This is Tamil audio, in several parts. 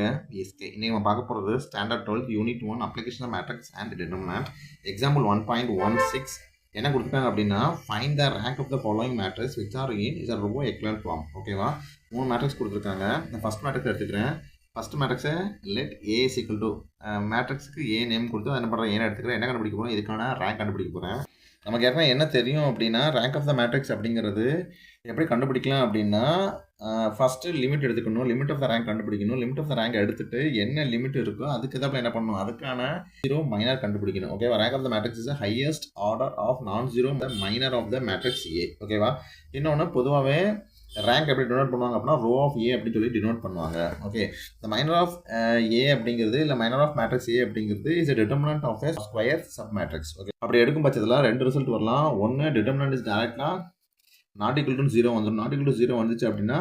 வாங்க பிஎஸ்கே. இன்னைக்கு நம்ம பார்க்க போகிறது standard 12 unit 1 application of matrix and determinant. Example 1.16 என்ன கொடுத்துருக்காங்க அப்படின்னா find the rank of the following matrix which are in is a row echelon form. ஓகேவா, 3 மேட்ரிக்ஸ் கொடுத்துருக்காங்க. நான் ஃபஸ்ட் மேட்ரிக்ஸ் எடுத்துக்கிறேன். ஃபஸ்ட் மேட்ரிக்ஸை let A is equal to மேட்ரிக்ஸுக்கு ஏ நேம் கொடுத்து என்ன பண்ணுறேன், ஏன்னு எடுத்துக்கிறேன். என்ன கண்டுபிடிக்க போகிறோம், இதுக்கான ரேங்க் கண்டுபிடிக்க போகிறேன். நமக்கு ஏற்கனவே என்ன தெரியும் அப்படின்னா ரேங்க் ஆஃப் த மேட்ரிக்ஸ் அப்படிங்கிறது எப்படி கண்டுபிடிக்கலாம் அப்படின்னா ஃபஸ்ட்டு லிமிட் எடுத்துக்கணும், லிமிட் ஆஃப் த ரேங்க் கண்டுபிடிக்கணும். லிமிட் ஆஃப் த ரேங்க் எடுத்துட்டு என்ன லிமிட் இருக்கோ அதுக்கு தான் என்ன பண்ணணும், அதுக்கான ஜீரோ மைனர் கண்டுபிடிக்கணும். ஓகேவா, rank of the matrix is highest order of non zero the minor of the matrix A. ஓகேவா, இன்னொன்று பொதுவாகவே ரேங்க் எப்படி டினோட் பண்ணுவாங்க அப்படின்னா ரோ ஆஃப் ஏ அப்படின்னு சொல்லி டினோட் பண்ணுவாங்க. ஓகே, இந்த மைனர் ஆஃப் ஏ அப்படிங்கிறது இல்லை மைனர் ஆஃப் மேட்ரிக்ஸ் ஏ அப்படிங்கிறது is determinant of a square sub matrix. Okay, அப்படி எடுக்கும் பட்சத்தில் 2 ரிசல்ட் வரலாம். ஒன்று டிட்டர்மினன்ட் இஸ் டேரக்டாக நாட் ஈக்குவல் டு 0 வந்துடும். நாட் ஈக்குவல் டு 0 வந்துச்சு அப்படின்னா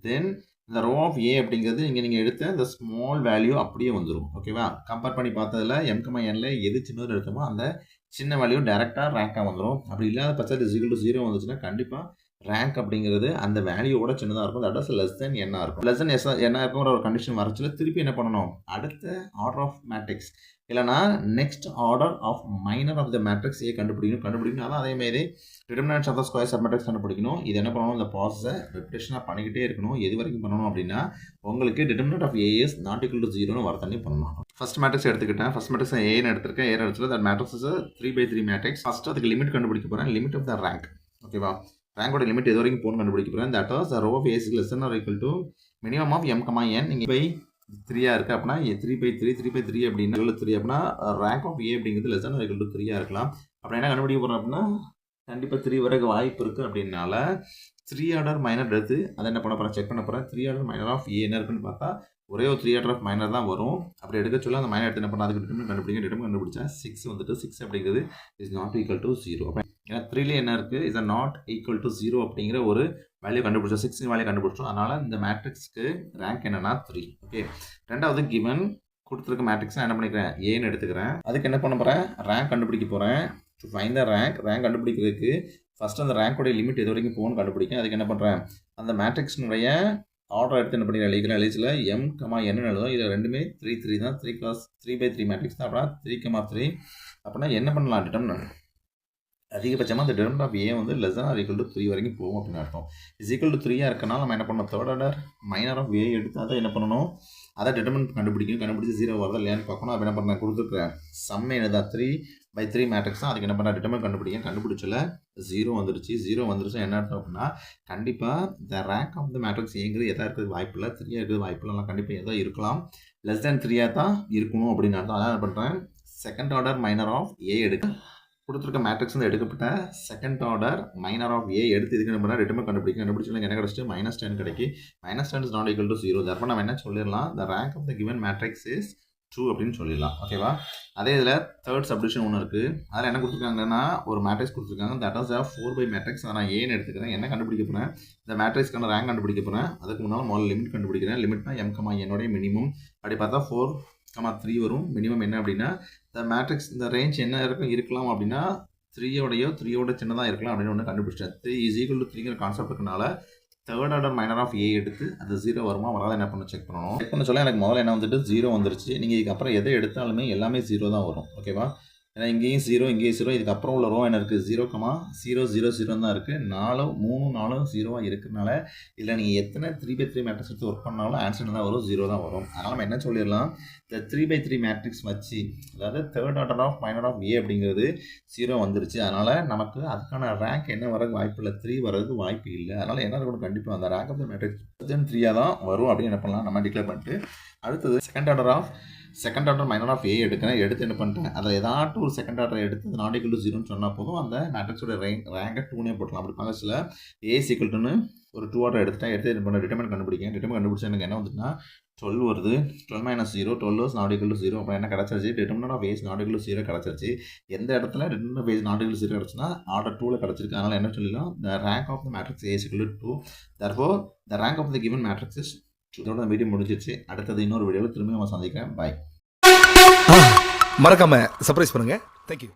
தென் இந்த ரோ ஆஃப் ஏ அப்படிங்கிறது இங்கே நீங்கள் எடுத்த இந்த ஸ்மால் வேல்யூ அப்படியே வந்துடும். ஓகேவா, கம்பேர் பண்ணி பார்த்ததில் எம்கமாஎன்ல எது சின்னது எடுத்தோமோ அந்த சின்ன வேல்யூ டேரெக்டாக ரேங்காக வந்துடும். அப்படி இல்லாத பட்சத்தில் இஸ் ஈக்குவல் டு 0 வந்துச்சுன்னா கண்டிப்பாக ரேங்க் அப்படிங்கிறது அந்த வேல்யூவோட சின்னதாக இருக்கும். தட் இஸ் லெஸ் தென் என்ன இருக்கும். லெஸ் தென் என்ன இருக்குங்கிற ஒரு கண்டிஷன் வரச்சுல திருப்பி என்ன பண்ணணும், அடுத்த ஆர்டர் ஆஃப் மேட்ரிக்ஸ் இல்லைனா next order of minor of the matrix A கண்டுபிடிக்கணும். அதான் அதேமாதிரி determinants of the square sub matrix கண்டுபிடிக்கணும். இது என்ன பண்ணணும், இந்த ப்ராசஸை ரெப்பிட்டேஷனாக பண்ணிக்கிட்டே இருக்கணும். எது வரைக்கும் பண்ணணும் அப்படின்னா உங்களுக்கு determinant of A is not equal to 0 வர தண்ணி பண்ணணும். ஃபஸ்ட் மேட்ரிக்ஸ் எடுத்துக்கிட்டேன். ஃபஸ்ட் மேட்ரிக்ஸ் ஏன்னு எடுத்திருக்கேன். ஏன்னு எடுத்துட்டு that matrix is 3/3 matrix. First அதுக்கு லிமிட் கண்டுபிடிக்க போகிறேன். Limit of the rank. ஓகேவா, ரேங்கோட லிமிட் எது வரைக்கும் போகணும்னு கண்டுபிடிக்க போகிறேன். That was row of A is less than or equal to minimum of m, நீங்கள் பை 3 இருக்குது அப்படின்னா 3/3 அப்படின்னா 3 அப்படின்னா ரேங்க் ஆஃப் ஏ அப்படிங்கிறது less than or equal to 3 இருக்கலாம். அப்படி என்ன கண்டுபிடிக்க போகிறோம் அப்படின்னா கண்டிப்பாக 3 வரைக்கும் வாய்ப்பு இருக்குது. அப்படின்னால 3 ஆர்டர் மைனர் எடுத்து அதை என்ன பண்ண போகிறேன், செக் பண்ண போகிறேன். 3 ஆர்டர் மைனர் ஆஃப் ஏ என்ன இருக்குன்னு பார்த்தா ஒரே ஒரு 3 ஆர்டர் ஆஃப் மைனர் தான் வரும். அப்படி எடுக்க சொல்ல அந்த மைனர் எடுத்து என்ன பண்ணால் அதுக்கு டிட்டர்மினன்ட் கண்டுபிடிச்சா 6 வந்துட்டு 6 அப்படிங்கிறது இஸ் நாட் ஈக்குவல் டு 0. ஏன்னா 3ல என்ன இருக்குது, இஸ் நாட் ஈக்குவல் டு 0 அப்படிங்கிற ஒரு வேல்யூ கண்டுபிடிச்சோம். 6 வேல்யூ கண்டுபிடிச்சோம். அதனால் இந்த மேட்ரிக்ஸ்க்கு ரேங்க் என்னன்னா 3. ஓகே, ரெண்டாவது கிவன் கொடுத்துருக்க மேட்ரிக்ஸ் நான் என்ன பண்ணிக்கிறேன், ஏன்னு எடுத்துக்கிறேன். அதுக்கு என்ன பண்ண போகிறேன், ரேங்க் கண்டுபிடிக்க போகிறேன். டு ஃபைண்ட் த ரேங்க் கண்டுபிடிக்கிறதுக்கு ஃபஸ்ட்டு அந்த ரேங்கோடைய லிமிட் எது வரைக்கும் போகணும்னு கண்டுபிடிக்கும். அதுக்கு என்ன பண்ணுறேன், அந்த மேட்ரிக்ஸினுடைய ஆர்டர் எடுத்து என்ன பண்ணிக்கிறேன், எழுதியில் m, n எழுதும். இதில் ரெண்டுமே 3/3 தான். 3/3 மேட்ரிக்ஸ் தான். அப்படின்னா 3,3 அப்படின்னா என்ன பண்ணலாம், டிட்டர்மினன்ட் அதிகபட்சமாக அந்த டிட்டர்மினன்ட் ஆஃப் ஏ வந்து less than or equal to 3 வரைக்கும் போகும் அப்படின்னு அர்த்தம். இஸ் ஈக்குவல் டு 3 இருக்கனால நம்ம என்ன பண்ணணும், third order minor of A எடுத்து அதை என்ன பண்ணணும், அதை டிட்டர்மினன்ட் கண்டுபிடிச்சு 0 வருதா இல்லையான்னு பார்க்கணும். அப்போ என்ன பண்ண கொடுத்துருக்கேன் சம் என்னதா 3/3 மேட்ரிக்ஸ் தான். அதுக்கு என்ன பண்ண டிட்டர்மினன்ட் கண்டுபிடிச்சல 0 வந்துருச்சு. என்ன அர்த்தம் அப்படின்னா கண்டிப்பாக இந்த ரேங்க் ஆஃப் த மேட்ரிக்ஸ் ஏங்கிறது எதாக இருக்கிறது வாய்ப்பு இல்லை, 3 இருக்கிறது வாய்ப்பு இல்லை. கண்டிப்பாக எதாவது இருக்கலாம், லெஸ் தென் 3 தான் இருக்கணும் அப்படின்னு அர்த்தம். அதான் என்ன பண்ணுறேன், second order minor of A எடுக்க கொடுத்துருக்க மேட்ரிக்ஸ் வந்து எடுக்கப்பட்ட second order minor of A எடுத்து இதுக்கு நம்ம டிட்டர்மினன்ட் கண்டுபிடிச்சு என்ன கிடச்சிட்டு -10 கிடைக்கி. -10 இஸ் நாட் ஈக்குவல் டு 0. தர்ப்போ நம்ம என்ன சொல்லிடலாம், the rank of the given matrix is 2 அப்படின்னு சொல்லிடலாம். ஓகேவா, அதே இதில் தேர்ட் சப்டிவிஷன் ஒன்று இருக்குது. அதில் என்ன கொடுத்துருக்காங்கன்னா ஒரு மேட்ரிக்ஸ் கொடுத்துருக்காங்க. That is 4/4 matrix. அதை நான் ஏன்னு எடுத்துக்கிறேன். என்ன கண்டுபிடிக்க போகிறேன், இந்த மேட்ரிக்ஸ்க்கான ரேங்க் கண்டுபிடிக்க போகிறேன். அதுக்கு முன்னால் முதல்ல லிமிட் கண்டுபிடிக்கிறேன். லிமிட்னா m, என்னோடைய மினிமம். அப்படி பார்த்தா 4,3 வரும். மினிமம் என்ன அப்படின்னா இந்த மேட்ரிக்ஸ் இந்த ரேஞ்ச் என்ன இருக்கலாம் அப்படின்னா 3யோட சின்னதாக இருக்கலாம் அப்படின்னு ஒன்று கண்டுபிடிச்சேன். 3 இஸ் ஈக்குவல் டு 3ங்கிற கான்செப்ட் இருக்கனால third order minor of A எடுத்து அது 0 வருமா வராத என்ன பண்ண செக் பண்ண சொல்ல எனக்கு முதல்ல என்ன வந்துட்டு 0 வந்துருச்சு. நீங்கள் இதுக்கப்புறம் எதை எடுத்தாலுமே எல்லாமே 0 தான் வரும். ஓகேவா, ஏன்னா இங்கேயும் 0 இதுக்கப்புறம் உள்ள ரோ என்ன இருக்குது 0,0,0 தான் இருக்குது. 3 4 0 இருக்கிறதுனால இதில் நீங்கள் எத்தனை 3/3 மேட்ரிக்ஸ் எடுத்து ஒர்க் பண்ணாலும் ஆன்சர் தான் வரும், 0 தான் வரும். அதனால் நம்ம என்ன சொல்லிடலாம், இந்த 3/3 மேட்ரிக்ஸ் வச்சு அதாவது third order of minor of A அப்படிங்கிறது 0 வந்துருச்சு. அதனால் நமக்கு அதுக்கான ரேங்க் என்ன வரதுக்கு வாய்ப்பு இல்லை, 3 வரதுக்கு வாய்ப்பு இல்லை. அதனால் என்ன இருக்கணும், கண்டிப்பாக அந்த ரேங்க் ஆஃப் த மேட்ரிக்ஸ் 3 தான் வரும் அப்படின்னு என்ன பண்ணலாம் நம்ம டிக்ளேர் பண்ணிட்டு அடுத்தது second order minor of A எடுத்து என்ன பண்ணிட்டேன், அதில் ஏதாட்டும் ஒரு செகண்ட் ஆர்டர் எடுத்து அது நாட் ஈக்குவல் டு 0ன்னு சொன்னால் போதும். அந்த மேட்ரிக்ஸோட ரேங்கை 2னே போட்டலாம். அப்படி பக்கத்தில் ஏ ஈக்குவல் டுன்னு ஒரு 2 ஆர்டர் எடுத்து என்ன பண்ண டிட்டர்மினன்ட் கண்டுபிடிச்சா எனக்கு என்ன வந்துச்சுன்னா 12 வருது. 12 - 0 12 இஸ் நாட் ஈக்குவல் டு 0. அப்புறம் என்ன கிடச்சிருச்சு, determinant of A is not equal to 0 கிடச்சிருச்சு. எந்த இடத்துல determinant of A is not equal to 0 கிடச்சுன்னா ஆர்டர் 2ல கிடச்சிருக்கு. அதனால் என்ன சொல்லலாம், the rank of the matrix A is equal to 2. Therefore the rank of the given matrix is 2. இதோட வீடியோ முடிஞ்சிருச்சு. அடுத்தது இன்னொரு வீடியோவில் திரும்பி நம்ம சந்திக்கிறேன். பாய். மறக்காம சர்ப்ரைஸ் பண்ணுங்க. தேங்க்யூ.